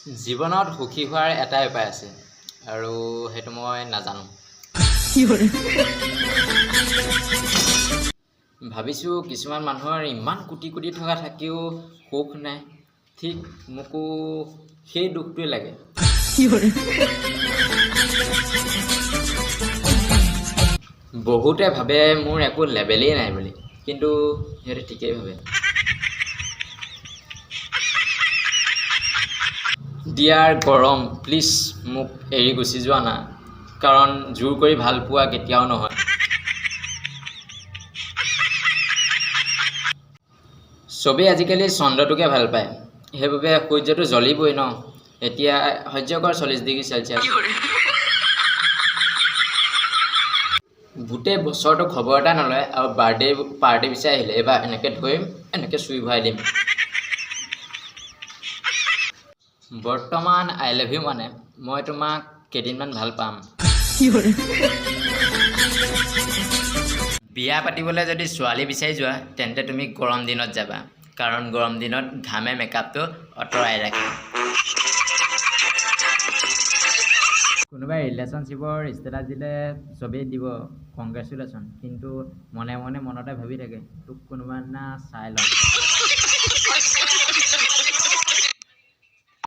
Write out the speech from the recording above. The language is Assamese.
জীৱনত সুখী হোৱাৰ এটাই উপায় আছে আৰু সেইটো মই নাজানো। ভাবিছোঁ কিছুমান মানুহৰ ইমান কোটি কোটি টকা থাকিও সুখ নাই। ঠিক মোকো সেই দুখটোৱে লাগে। বহুতে ভাবে মোৰ একো লেভেলেই নাই বুলি, কিন্তু সিহঁতে ঠিকেই ভাবে। ডিয়াৰ গৰম, প্লিজ মোক এৰি গুচি যোৱা না, কাৰণ জোৰ কৰি ভাল পোৱা কেতিয়াও নহয়। চবেই আজিকালি চন্দ্ৰটোকে ভাল পায়, সেইবাবে সূৰ্যটো জ্বলিবই ন। এতিয়া সহ্য কৰ 40 ডিগ্ৰী চেলচিয়াছ। গোটেই বছৰটো খবৰ এটা নলয় আৰু বাৰ্থডে পাৰ্টি বিচাৰি আহিলে এইবাৰ এনেকৈ ধৰিম, এনেকৈ চুই ভৰাই দিম। বৰ্তমান আই লাভ ইউ মানে মই তোমাক কেইদিনমান ভাল পাম। বিয়া পাতিবলৈ যদি ছোৱালী বিচাৰি যোৱা তেন্তে তুমি গৰম দিনত যাবা, কাৰণ গৰম দিনত ঘামে মেকআপটো আঁতৰাই ৰাখে। কোনোবাই ৰিলেশ্যনশ্বিপৰ ষ্টেটাছ দিলে চবেই দিব কংগ্ৰেচুলেশ্যন, কিন্তু মনে মনে মনতে ভাবি থাকে তোক কোনোবা দিনা চাই ল'ম।